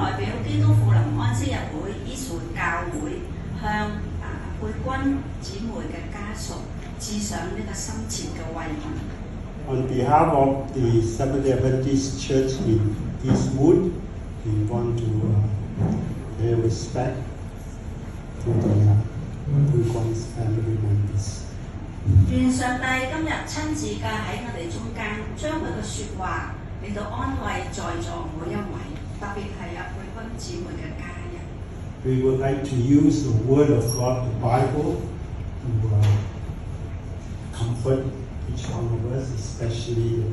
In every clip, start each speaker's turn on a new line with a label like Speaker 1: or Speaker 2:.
Speaker 1: 代表基督復臨安息日會伊甸教會向佩君姊妹嘅家屬致上呢個深切嘅慰問。
Speaker 2: On behalf of the Seventh-day Adventist Church in Eastwood, we want to pay respect to the Quan's family members.
Speaker 1: 願上帝今日親自嘅喺我哋中間，將佢嘅説話嚟到安慰在座每一位，特別係佩君姊妹嘅家人。
Speaker 2: We would like to use the Word of God, the Bible, to comfort each one of us, especially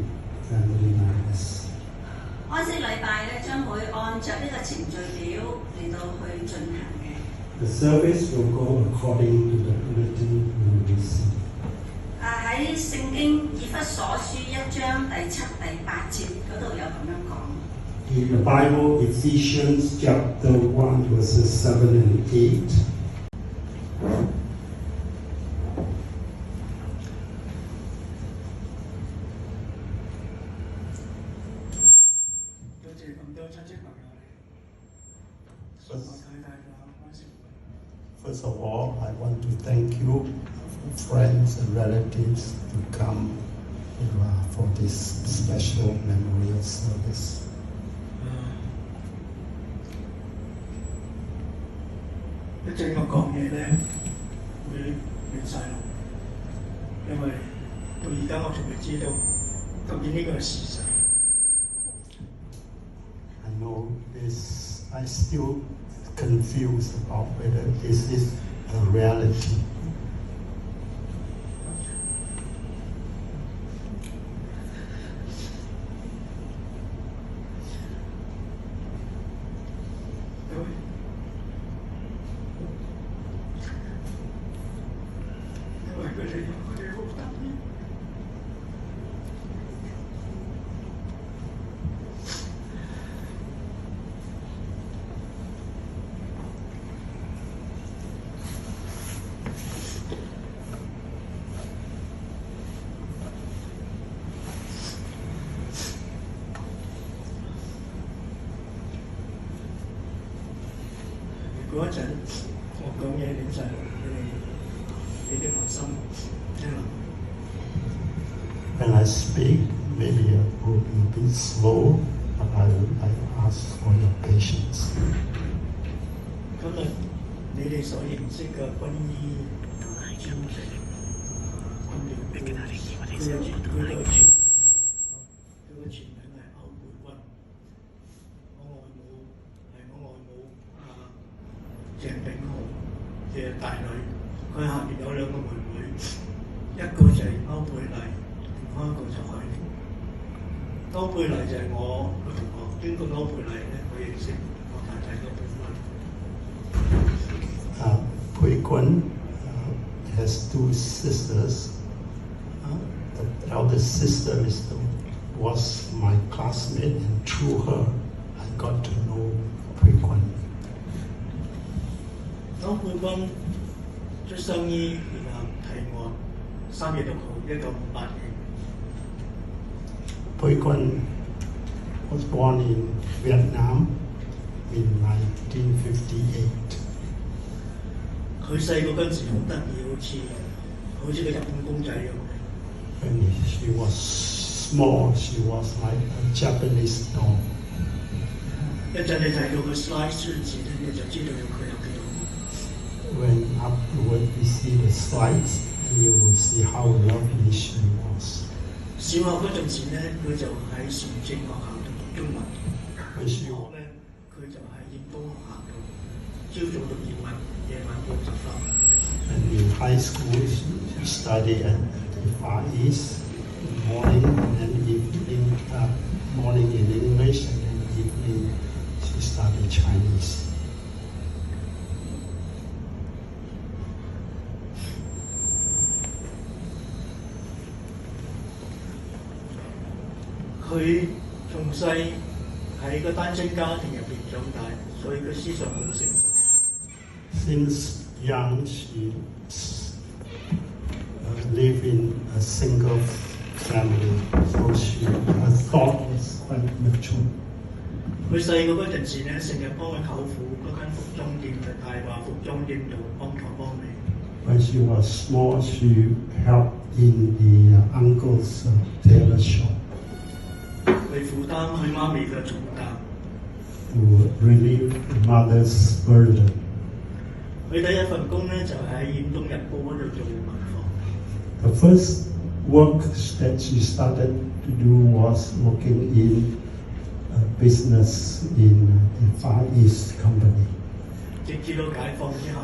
Speaker 2: family members.
Speaker 1: 安息禮拜咧，將會按着呢個程序表嚟到去進行嘅。
Speaker 2: The service will go according to the written rules.
Speaker 1: 喺聖經以弗所書1章第7、第8節嗰度有咁樣講。
Speaker 2: In the Bible, Ephesians chapter 1, verses 7 and 8. First of all, I want to thank you, friends and relatives, to come for this special memorial service.
Speaker 3: 一陣我講嘢咧會亂晒龍，因為到而家我仲未知道究竟呢個係事實。
Speaker 2: I know this. I still confused about whether this is a reality. 嗰陣我講嘢亂晒龍，你哋放心聽啦。When I speak, maybe it will be a bit slow, but I ask for your patience.
Speaker 3: 今日你哋所認識嘅軍醫專職，佢嘅全名係歐佩君。鄭炳豪嘅大女，佢下邊有兩個妹妹，一個就係歐佩麗，另外一個就係歐佩麗就係我個同學，經過歐佩麗咧，我認識我太太歐佩芬。
Speaker 2: Quan has two sisters. The eldest sister was my classmate, and through her, I got to know Quan.
Speaker 3: 歐佩芬出生於越南提案3月6號1958年。
Speaker 2: Quan was born in Vietnam in 1958.
Speaker 3: 佢細個嗰陣時好得意，好似個日本公仔咁。
Speaker 2: When she was small, she was like a Japanese doll.
Speaker 3: 一陣你睇到個 slide 數字咧，你就知道佢有幾多。
Speaker 2: When afterward we see the slides, and you will see how lovely she was.
Speaker 3: 小學嗰陣時咧，佢就喺崇正學校讀中文。
Speaker 2: When she
Speaker 3: 咧，佢就喺燕都學校度，朝早讀英文，夜晚補習班。
Speaker 2: And in high school, she studied at the Far East in the morning, and then evening, morning in English, and then evening she studied Chinese. 佢從細喺個單親家庭入邊長大，所以佢思想好成熟。Since young, she lived in a single family, so her thought was quite mature.
Speaker 3: 佢細個嗰陣時咧，成日幫佢舅父嗰間服裝店嘅大華服裝店度幫頭幫尾。
Speaker 2: When she was small, she helped in the uncle's tailor shop.
Speaker 3: 佢負擔佢媽咪嘅重擔。
Speaker 2: To relieve the mother's burden.
Speaker 3: 佢第一份工咧就喺《遠東日報》嗰度做文房。
Speaker 2: The first work that she started to do was working in a business in the Far East company.
Speaker 3: 直至到解放之後。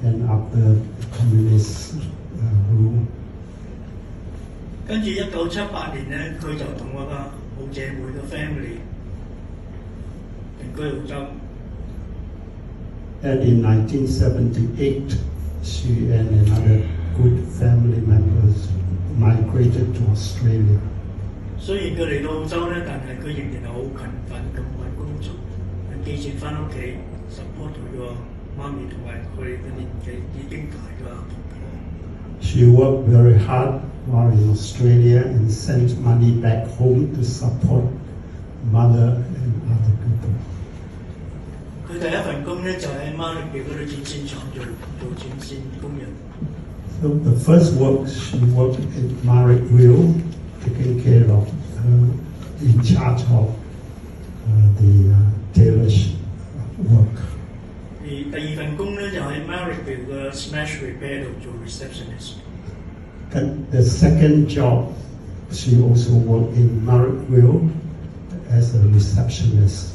Speaker 2: And after the communist rule.
Speaker 3: 跟住1978年咧，佢就同我個好姐妹嘅 family 定居澳洲。
Speaker 2: And in 1978, she and another good family members migrated to Australia.
Speaker 3: 雖然佢嚟到澳洲咧，但係佢仍然係好勤奮咁揾工作，寄錢翻屋企 support 佢個媽咪同埋佢嘅年紀已經大嘅婆婆。
Speaker 2: She worked very hard while in Australia and sent money back home to support mother and other people.
Speaker 3: 佢第一份工咧就喺馬力表嗰度剪線廠做剪線工人。
Speaker 2: So the first work she worked at Marrick Wheel, taking care of in charge of the tailor's work.
Speaker 3: 而第二份工咧就喺 Marrick Wheel 嘅 Smash Repair 度做 receptionist。And
Speaker 2: the second job, she also worked in Marrick Wheel as a receptionist.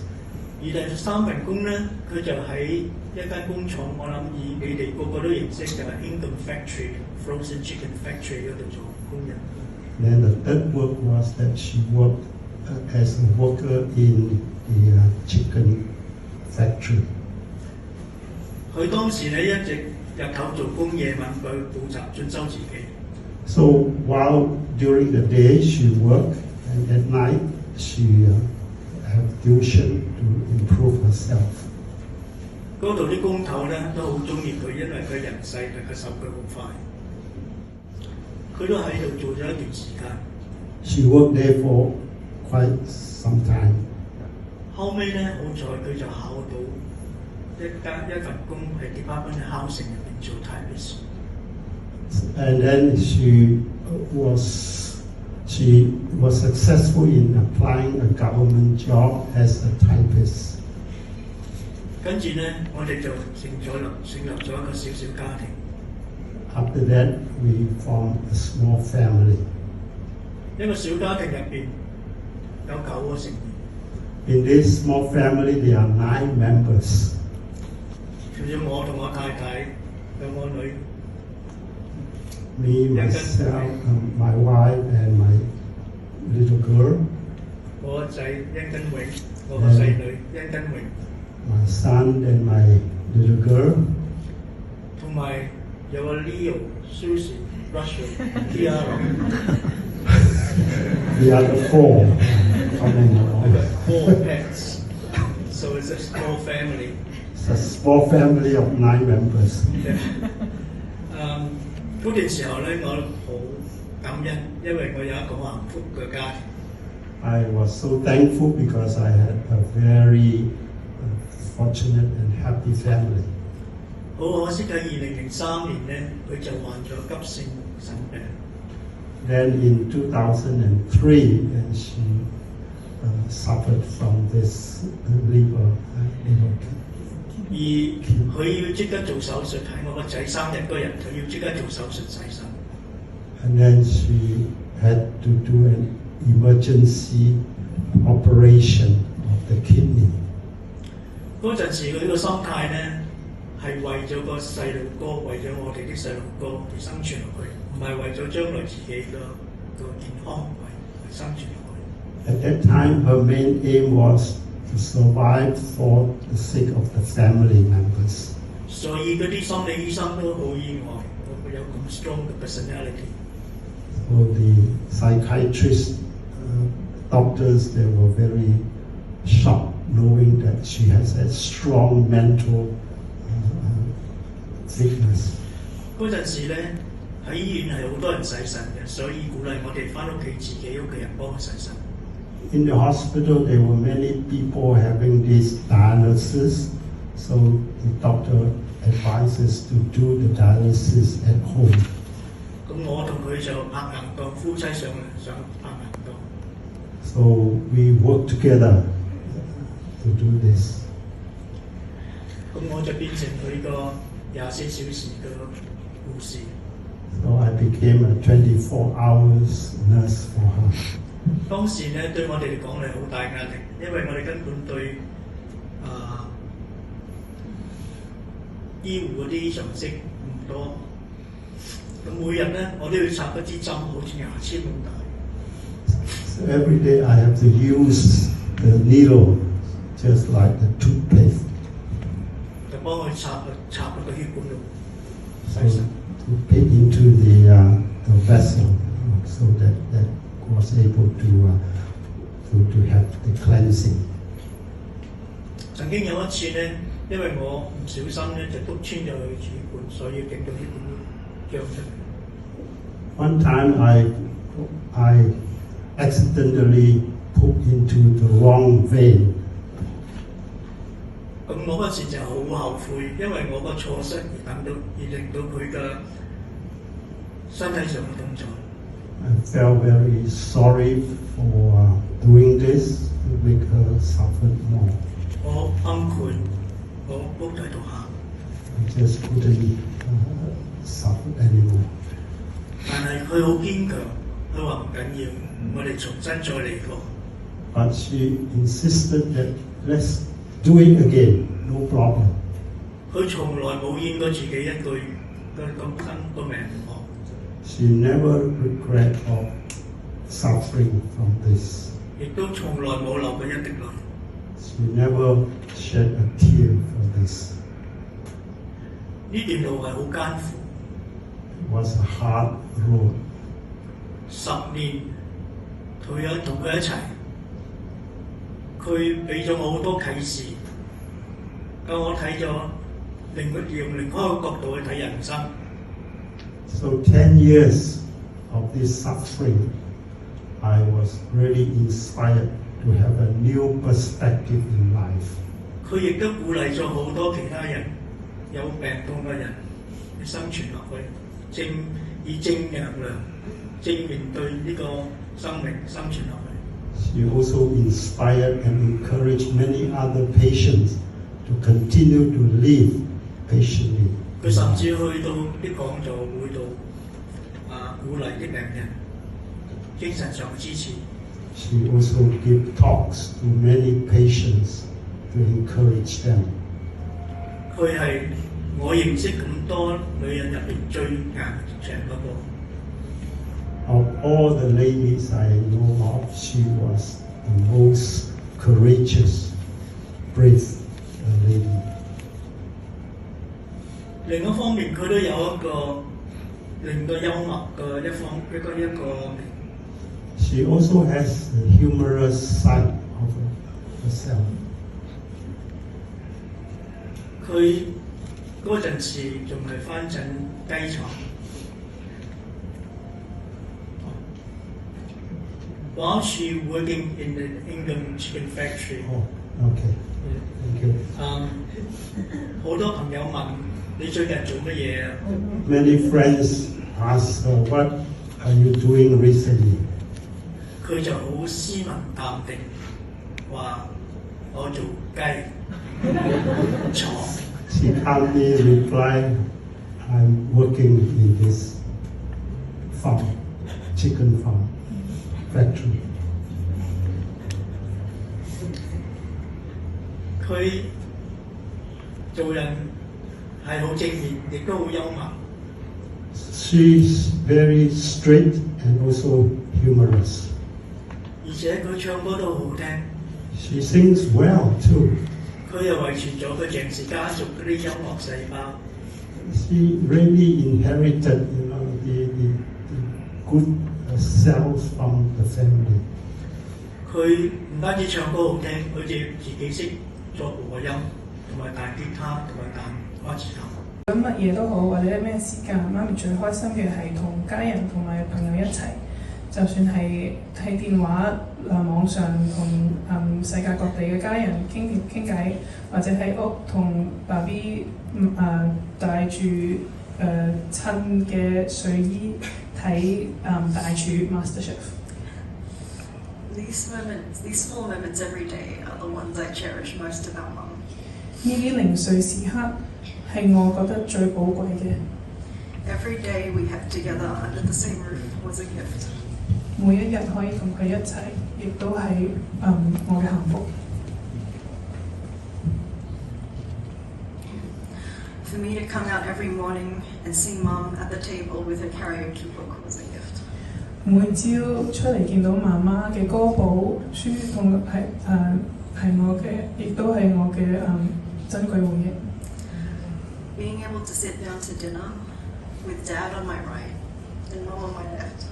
Speaker 3: 而第三份工咧，佢就喺一間工廠，我諗你哋個個都認識，就係 Inthe Factory Frozen Chicken Factory 嗰度做工人。
Speaker 2: Then the third work was that she worked as a worker in the chicken factory.
Speaker 3: 佢當時咧一直日頭做工，夜晚去補習進修自己。
Speaker 2: So while during the day she worked, and at night she had tuition to improve herself.
Speaker 3: 嗰度啲工頭咧都好中意佢，因為佢人細，但佢手腳好快。佢都喺度做咗一段時間。
Speaker 2: She worked there for quite some time.
Speaker 3: 後尾咧，好彩佢就考到一份工喺 Department Housing 入邊做 typist。And
Speaker 2: then she was successful in applying a government job as a typist.
Speaker 3: 跟住咧，我哋就成立咗一個小小家庭。
Speaker 2: After that, we formed a small family.
Speaker 3: 一個小家庭入邊有9個成員。
Speaker 2: In this small family, there are 9 members.
Speaker 3: 除咗我同我太太，有我女。
Speaker 2: Me, myself, my wife, and my little girl.
Speaker 3: 我仔殷根永，我個細女殷根永。
Speaker 2: My son and my little girl.
Speaker 3: 同埋有個 Leo、Susie、Russell、Tiara。The
Speaker 2: other four coming along.
Speaker 3: 4 pets. So it's a small family.
Speaker 2: It's a small family of 9 members.
Speaker 3: 嗰段時候咧，我好感恩，因為我有一個好幸福嘅家庭。
Speaker 2: I was so thankful because I had a very fortunate and happy family.
Speaker 3: 好可惜喺2003年咧，佢就患咗急性腎病。
Speaker 2: Then in 2003, and she suffered from this liver
Speaker 3: 而佢要即刻做手術，喺我個仔生日嗰日，佢要即刻做手術洗腎。
Speaker 2: And then she had to do an emergency operation of the kidney.
Speaker 3: 嗰陣時佢呢個心態咧，係為咗個細路哥，為咗我哋啲細路哥而生存落去，唔係為咗將來自己個健康為生存落去。
Speaker 2: At that time, her main aim was to survive for the sake of the family members.
Speaker 3: 所以嗰啲心理醫生都好意外，佢有咁 strong 嘅 personality。So
Speaker 2: the psychiatrists, doctors, they were very shocked knowing that she has a strong mental sickness.
Speaker 3: 嗰陣時咧，喺醫院係好多人洗腎嘅，所以鼓勵我哋翻屋企自己屋企人幫佢洗腎。
Speaker 2: In the hospital, there were many people having this dialysis, so the doctor advises to do the dialysis at home.
Speaker 3: 咁我同佢就拍硬檔，夫妻想拍硬檔。
Speaker 2: So we work together to do this.
Speaker 3: 咁我就變成佢個24小時嘅護士。
Speaker 2: So I became a 24 hours nurse for her.
Speaker 3: 當時咧對我哋嚟講係好大壓力，因為我哋根本對醫護嗰啲常識唔多。咁每日咧我都要插一支針，好似牙籤咁大。
Speaker 2: So every day I have to use the needle, just like the toothpaste.
Speaker 3: 就幫佢插喺個血管度。
Speaker 2: So to put into the vessel, so that was able to have the cleansing.
Speaker 3: 曾經有一次咧，因為我唔小心咧就篤穿咗佢血管，所以令到血管脹出嚟。
Speaker 2: One time I accidentally put into the wrong vein.
Speaker 3: 咁我嗰時就好後悔，因為我個錯失而令到佢嘅身體上嘅動作。
Speaker 2: I felt very sorry for doing this to make her suffer more.
Speaker 3: 我崩潰，我屋喺度喊。
Speaker 2: I just couldn't suffer anymore.
Speaker 3: 但係佢好堅強，佢話唔緊要，我哋重新再嚟過。
Speaker 2: But she insisted that let's do it again, no problem.
Speaker 3: 佢從來冇怨過自己一句，佢咁生個命唔好。
Speaker 2: She never regret of suffering from this.
Speaker 3: 亦都從來冇流過一滴淚。
Speaker 2: She never shed a tear for this.
Speaker 3: 呢段路係好艱苦。
Speaker 2: It was a hard road.
Speaker 3: 10年，同佢一齊，佢俾咗我好多啟示，教我睇咗用另開個角度去睇人生。
Speaker 2: So 10 years of this suffering, I was really inspired to have a new perspective in life.
Speaker 3: 佢亦都鼓勵咗好多其他人有病痛嘅人去生存落去，以正能量、正面對呢個生命生存落去。
Speaker 2: She also inspired and encouraged many other patients to continue to live patiently.
Speaker 3: 佢甚至去到啲講座會度鼓勵啲病人精神上支持。
Speaker 2: She also gave talks to many patients to encourage them.
Speaker 3: 佢佢係我認識咁多女人入邊最硬淨嗰個。
Speaker 2: Of all the ladies I know of, she was the most courageous, brave lady.
Speaker 3: 另一方面，佢都有一個令到幽默嘅一個。
Speaker 2: She also has the humorous side of herself.
Speaker 3: 佢嗰陣時仲係翻緊雞廠。While she working in the England chicken factory.
Speaker 2: Oh, okay. Thank you.
Speaker 3: 好多朋友問你最近做乜嘢啊
Speaker 2: Many friends ask her, what are you doing recently?
Speaker 3: 佢就好斯文淡定話我做雞廠。
Speaker 2: She calmly replied, I'm working in this farm, chicken farm, factory.
Speaker 3: 佢做人係好正面，亦都好幽默。
Speaker 2: She's very straight and also humorous.
Speaker 3: 而且佢唱歌都好好聽。
Speaker 2: She sings well too.
Speaker 3: 佢又遺傳咗佢鄭氏家族嗰啲音樂細胞。
Speaker 2: She really inherited, the good cells from the family.
Speaker 3: 佢唔單止唱歌好聽，佢哋自己識作和音，同埋彈吉他，同埋彈瓜子頭。
Speaker 4: 咁乜嘢都好，或者咩時間，媽咪最開心嘅係同家人同埋朋友一齊，就算係睇電話、網上同世界各地嘅家人傾偈，或者喺屋同爸 B 帶住襯嘅睡衣睇大廚 MasterChef。These
Speaker 5: small moments every day are the ones I cherish most about Mum.
Speaker 4: 呢啲零碎時刻係我覺得最寶貴嘅。
Speaker 5: Every day we had together under the same roof was a gift.
Speaker 4: 每一日可以同佢一齊，亦都係我嘅幸福。
Speaker 5: For me to come out every morning and see Mum at the table with her karaoke book was a gift.
Speaker 4: 每朝出嚟見到媽媽嘅歌簿書同係我嘅，亦都係我嘅珍貴回憶。
Speaker 5: Being able to sit down to dinner with Dad on my right and Mum on my left,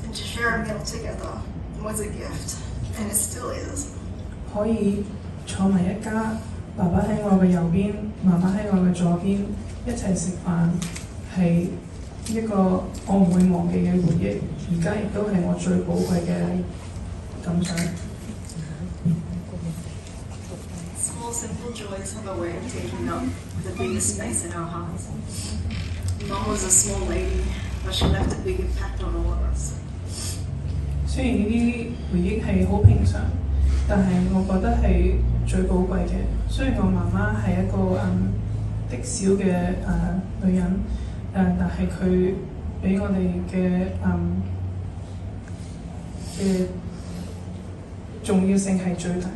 Speaker 5: and to share a meal together was a gift, and it still is.
Speaker 4: 可以坐埋一家，爸爸喺我嘅右邊，媽媽喺我嘅左邊，一齊食飯係一個我唔會忘記嘅回憶，而家亦都係我最寶貴嘅感想。
Speaker 5: Small simple joys have a way of taking up the biggest space in our hearts. Mum was a small lady, but she left a big impact on all of us.
Speaker 4: 雖然呢啲回憶係好平常，但係我覺得係最寶貴嘅。雖然我媽媽係一個的小嘅女人，但係佢俾我哋嘅重要性係最大嘅。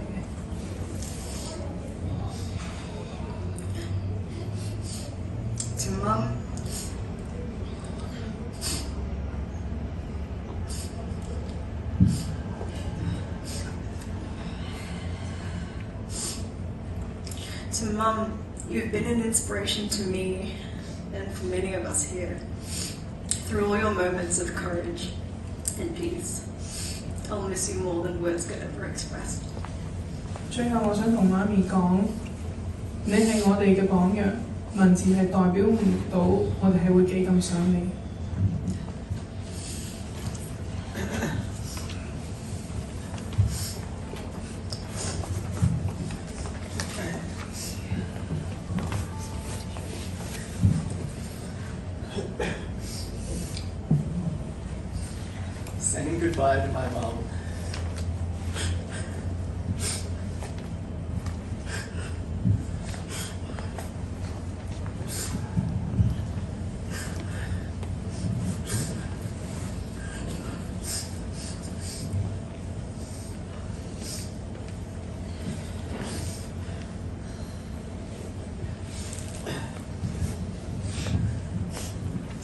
Speaker 5: To Mum, you've been an inspiration to me and for many of us here through all your moments of courage and peace. I'll miss you more than words could ever express.
Speaker 4: 最後我想同媽咪講，你係我哋嘅榜樣，文字係代表唔到我哋係會幾咁想你。
Speaker 3: Saying goodbye to my mom.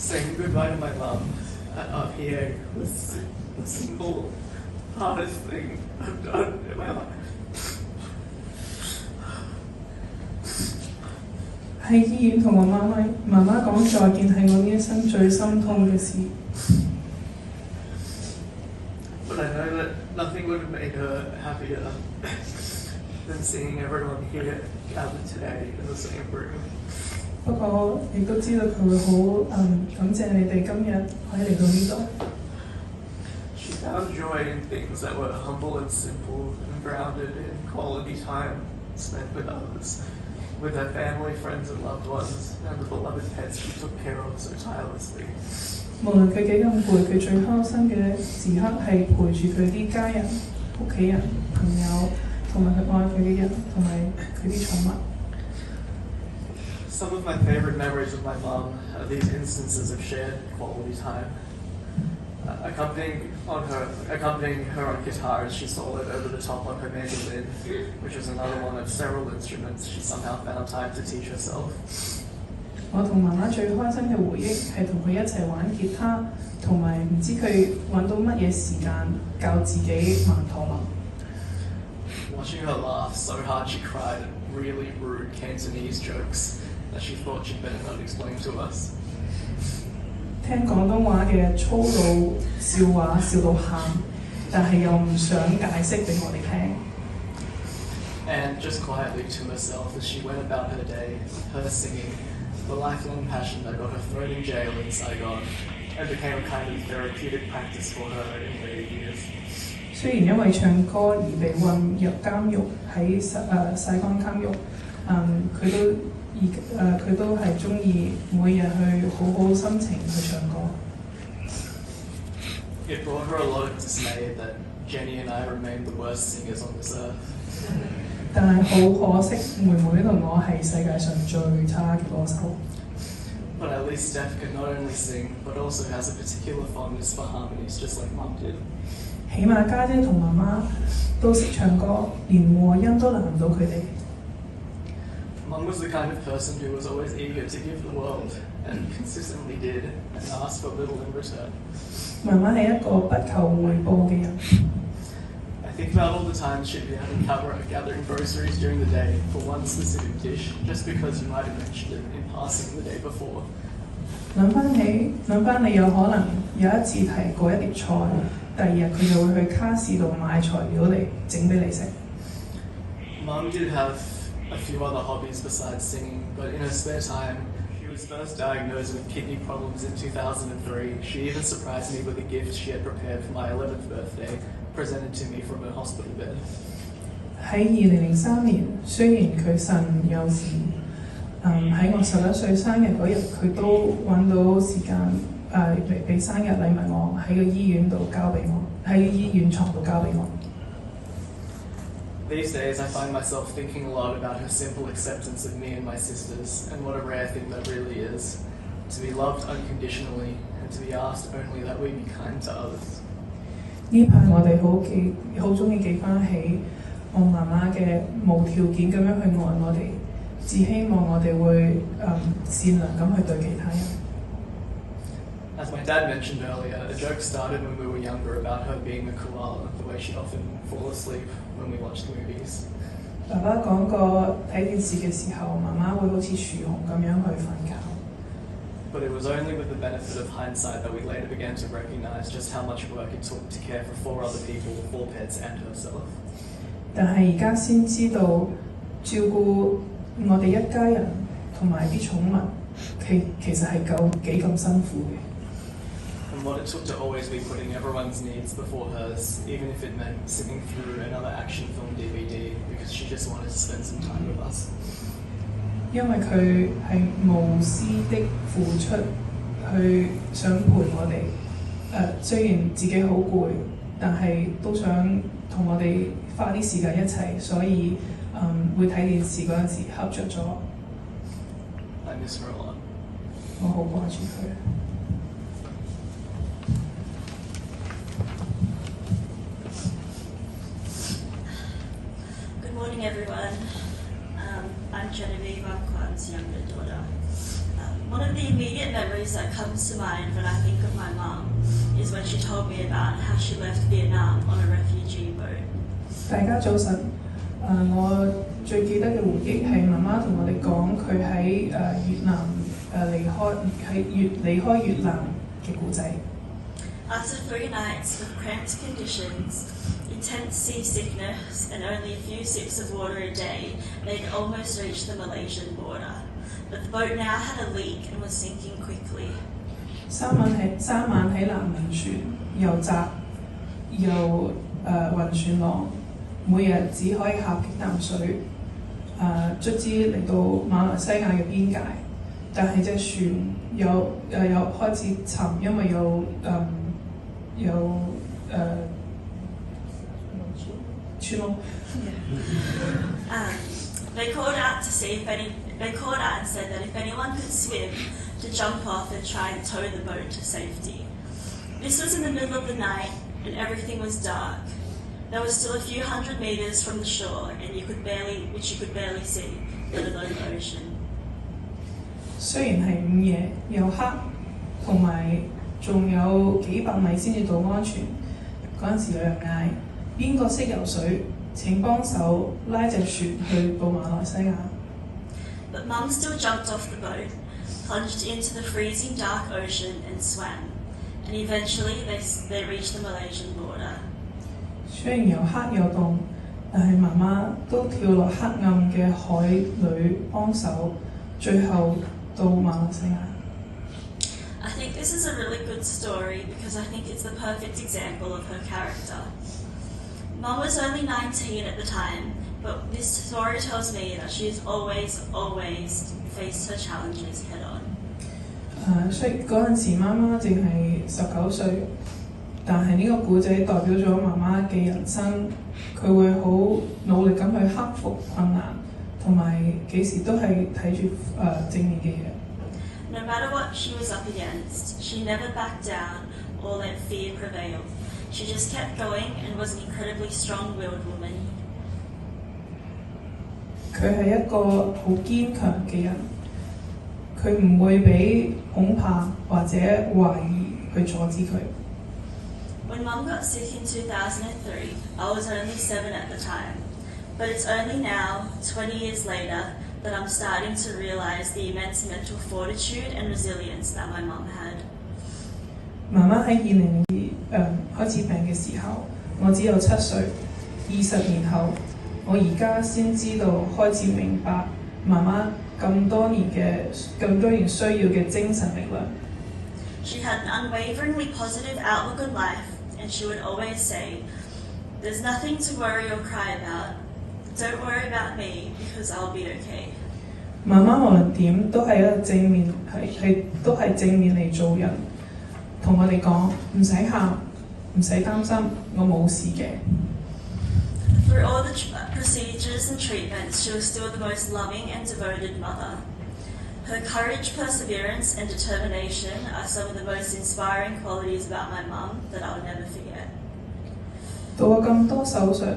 Speaker 6: saying goodbye to my mum up here was the single hardest thing I've done in my life.
Speaker 4: 喺醫院同我媽媽講再見係我呢一生最心痛嘅事。
Speaker 6: But I know that nothing would have made her happier than seeing everyone here gathered today in the same room.
Speaker 4: 不過亦都知道佢會好感謝你哋今日可以嚟到呢度。
Speaker 6: She found joy in things that were humble and simple and grounded in quality time spent with others, with her family, friends and loved ones, and the beloved pets she took care of so tirelessly.
Speaker 4: 無論佢幾咁攰，佢最開心嘅時刻係陪住佢啲家人、屋企人、朋友，同埋佢愛佢嘅人，同埋佢啲寵物。
Speaker 6: Some of my favorite memories of my mom are these instances of shared quality time. Accompanying her on guitar as she soloed over the top on her mandolin, which was another one of several instruments she somehow found time to teach herself.
Speaker 4: 我同媽媽最開心嘅回憶係同佢一齊玩吉他，同埋唔知佢揾到乜嘢時間教自己盲陀文。
Speaker 6: Watching her laugh so hard she cried at really rude Cantonese jokes that she thought she'd better not explain to us.
Speaker 4: 聽廣東話嘅粗魯笑話笑到喊，但係又唔想解釋俾我哋聽。
Speaker 6: And just quietly to herself as she went about her day, her singing, the lifelong passion that got her thrown in jail in Saigon and became a kind of therapeutic practice for her in later years.
Speaker 4: 雖然因為唱歌而被混入監獄喺西江監獄，佢都係中意每日去好好心情去唱歌。
Speaker 6: It brought her a lot of dismay that Jenny and I remained the worst singers on this earth.
Speaker 4: 但係好可惜，妹妹同我係世界上最差嘅歌手。
Speaker 6: But at least Steph can not only sing, but also has a particular fondness for harmonies, just like Mum did.
Speaker 4: 起碼家姐同媽媽都識唱歌，連和音都難唔到佢哋。
Speaker 6: Mum was the kind of person who was always eager to give the world, and consistently did, and asked for little in return.
Speaker 4: 媽媽係一個不求回報嘅人。
Speaker 6: I think about all the times she'd be gathering groceries during the day for one specific dish, just because you might have mentioned it in passing the day before.
Speaker 4: 諗翻你有可能有一次提過一碟菜，第二日佢就會去卡士度買材料嚟整俾你食。
Speaker 6: Mum did have a few other hobbies besides singing, but in her spare time, she was first diagnosed with kidney problems in 2003. She even surprised me with a gift she had prepared for my 11th birthday, presented to me from her hospital bed.
Speaker 4: 喺2003年，雖然佢腎有事，喺我11歲生日嗰日，佢都揾到時間俾生日禮物我，喺個醫院度交俾我，喺醫院床度交俾我。
Speaker 6: These days, I find myself thinking a lot about her simple acceptance of me and my sisters, and what a rare thing that really is, to be loved unconditionally, and to be asked only that we be kind to others.
Speaker 4: 呢排我哋好中意記翻起我媽媽嘅無條件咁樣去愛我哋，只希望我哋會善良咁去對其他人。
Speaker 6: As my dad mentioned earlier, a joke started when we were younger about her being a koala, the way she'd often fall asleep when we watched movies.
Speaker 4: 爸爸講過睇電視嘅時候，媽媽會好似樹熊咁樣去瞓覺。
Speaker 6: But it was only with the benefit of hindsight that we later began to recognize just how much work it took to care for 4 other people, 4 pets and herself.
Speaker 4: 但係而家先知道照顧我哋一家人同埋啲寵物，其實係幾咁辛苦嘅。
Speaker 6: And what it took to always be putting everyone's needs before hers, even if it meant sitting through another action film DVD because she just wanted to spend some time with us.
Speaker 4: 因為佢係無私的付出，去想陪我哋。雖然自己好攰，但係都想同我哋花啲時間一齊，所以會睇電視嗰陣時瞌着咗。
Speaker 6: I miss her a lot.
Speaker 4: 我好掛住佢。
Speaker 1: Good morning, everyone. I'm Genevieve. I'm Quan's younger daughter.
Speaker 7: One of the immediate memories that comes to mind when I think of my mum is when she told me about how she left Vietnam on a refugee boat.
Speaker 4: 大家早晨，我最記得嘅回憶係媽媽同我哋講佢喺越南離開越南嘅故仔。
Speaker 7: After 3 nights with cramped conditions, intense seasickness, and only a few sips of water a day, they'd almost reached the Malaysian border. But the boat now had a leak and was sinking quickly.
Speaker 4: 三晚喺南輪船，又窄又暈船浪，每日只可以呷幾啖水。卒之嚟到馬來西亞嘅邊界，但係隻船有開始沉，因為有穿窿。
Speaker 7: They called out and said that if anyone could swim, to jump off and try and tow the boat to safety. This was in the middle of the night, and everything was dark. There was still a few hundred meters from the shore, and you could barely see, let alone the ocean.
Speaker 4: 雖然係午夜又黑，同埋仲有幾百米先至到安全，嗰陣時有人嗌：邊個識游水？請幫手拉隻船去到馬來西亞。
Speaker 7: But Mum still jumped off the boat, plunged into the freezing dark ocean and swam. And eventually they reached the Malaysian border.
Speaker 4: 雖然又黑又凍，但係媽媽都跳落黑暗嘅海裏幫手，最後到馬來西亞。
Speaker 7: I think this is a really good story because I think it's the perfect example of her character. Mum was only 19 at the time, but this story tells me that she's always faced her challenges head on.
Speaker 4: 所以嗰陣時媽媽淨係19歲，但係呢個故仔代表咗媽媽嘅人生，佢會好努力咁去克服困難，同埋幾時都係睇住正面嘅嘢。
Speaker 7: No matter what she was up against, she never backed down or let fear prevail. She just kept going and was an incredibly strong-willed woman.
Speaker 4: 佢係一個好堅強嘅人，佢唔會俾恐怕或者懷疑去阻止佢。
Speaker 7: When Mum got sick in 2003, I was only 7 at the time. But it's only now, 20 years later, that I'm starting to realise the immense mental fortitude and resilience that my mum had.
Speaker 4: 媽媽喺2002開始病嘅時候，我只有7歲。20年後，我而家先知道開始明白媽媽咁多年需要嘅精神力量。
Speaker 7: She had an unwaveringly positive outlook on life, and she would always say, "There's nothing to worry or cry about. Don't worry about me because I'll be okay."
Speaker 4: 媽媽無論點都係一個正面，都係正面嚟做人，同我哋講唔使喊，唔使擔心，我冇事嘅。
Speaker 7: Through all the procedures and treatments, she was still the most loving and devoted mother. Her courage, perseverance, and determination are some of the most inspiring qualities about my mum that I'll never forget.
Speaker 4: 到我咁多手術，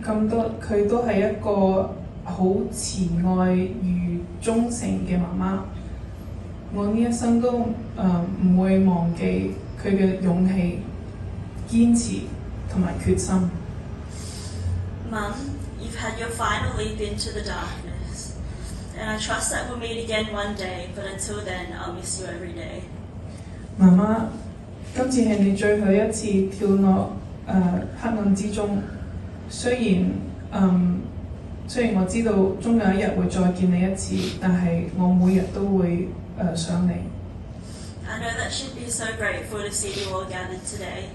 Speaker 4: 佢都係一個好慈愛與忠誠嘅媽媽。我呢一生都唔會忘記佢嘅勇氣、堅持同埋決心。
Speaker 7: Mum, you've had your final leap into the darkness, and I trust that we'll meet again one day, but until then, I'll miss you every day.
Speaker 4: 媽媽，今次係你最後一次跳落黑暗之中。雖然我知道終有一日會再見你一次，但係我每日都會想你。
Speaker 7: I know that she'd be so grateful to see you all gathered today.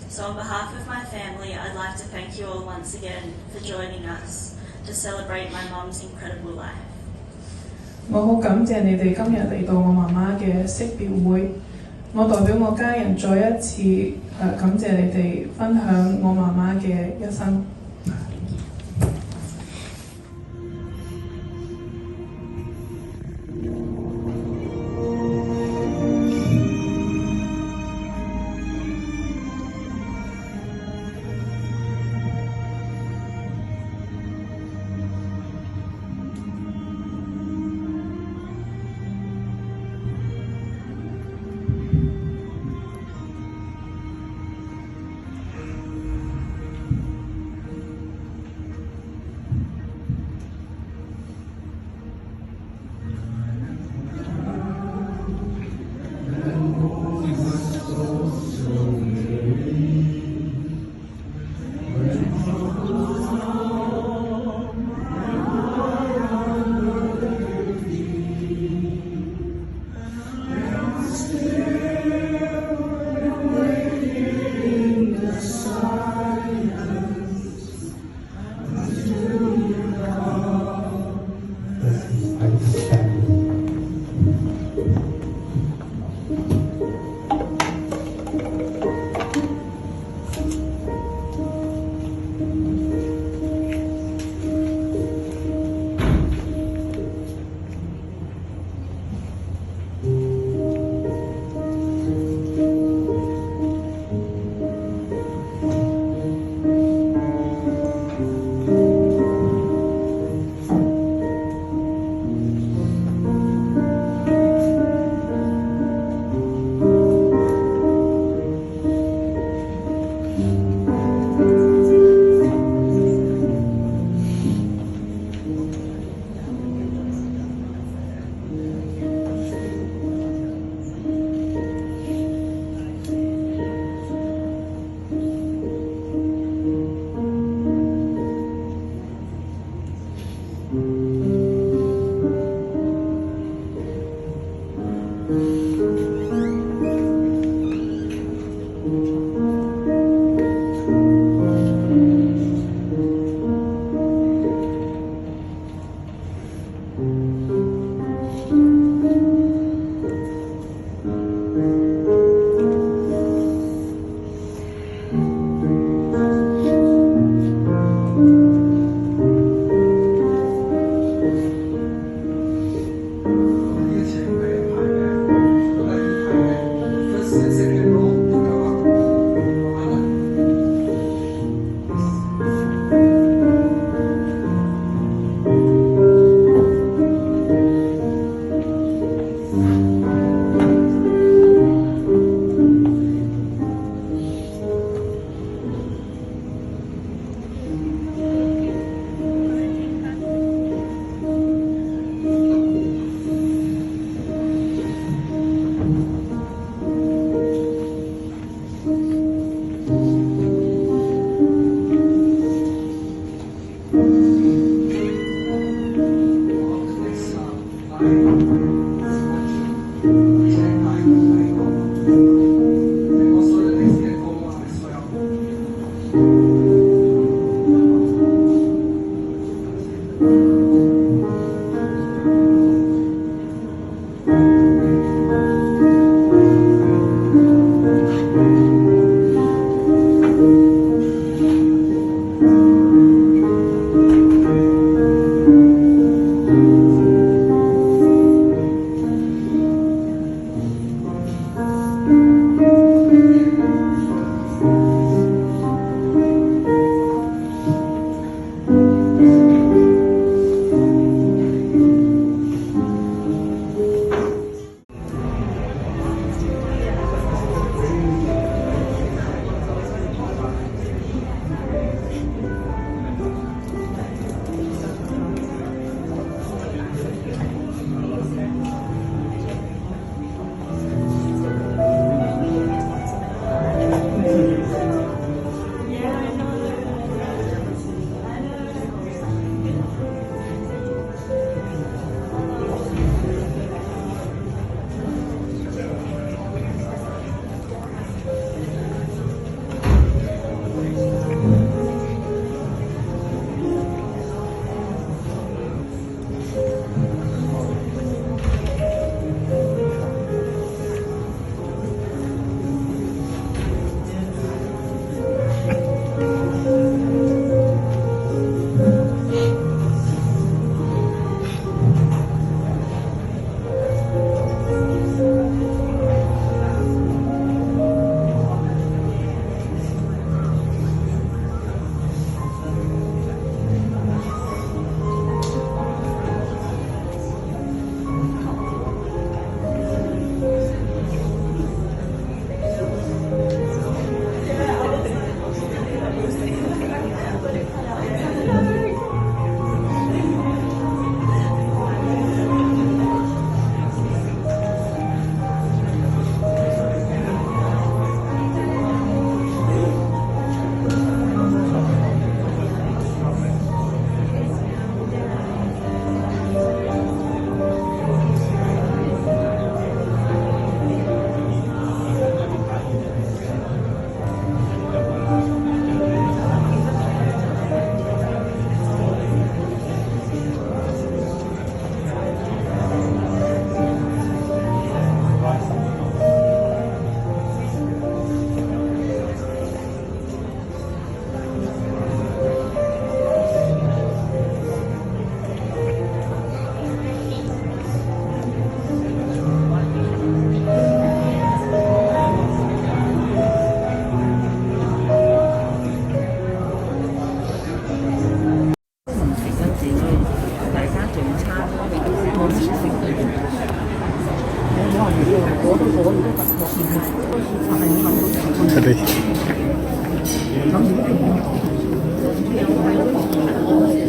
Speaker 7: So on behalf of my family, I'd like to thank you all once again for joining us to celebrate my mum's incredible life.
Speaker 4: 我好感謝你哋今日嚟到我媽媽嘅識別會，我代表我家人再一次感謝你哋分享我媽媽嘅一生。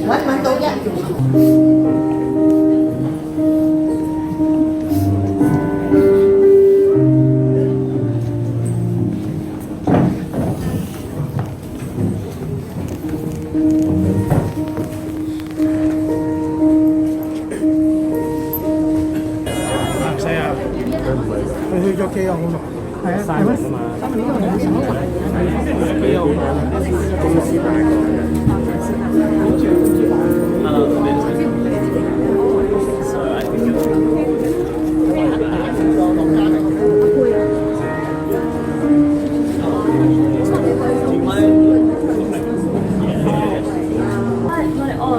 Speaker 8: 揾到一。
Speaker 3: 佢去咗機有好耐。係啊，係咩？
Speaker 6: 機有公司大概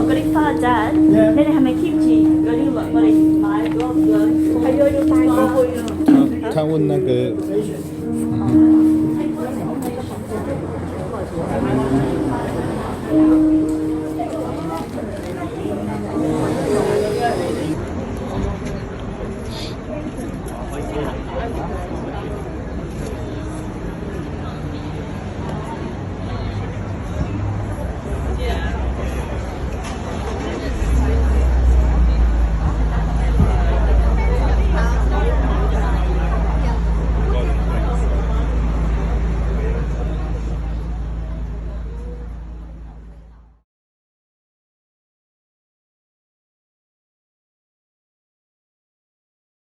Speaker 7: 嗰啲花仔，你哋係咪 keep 住嗰啲我哋買嗰個係啊，要帶過去啊。
Speaker 9: 他问那个。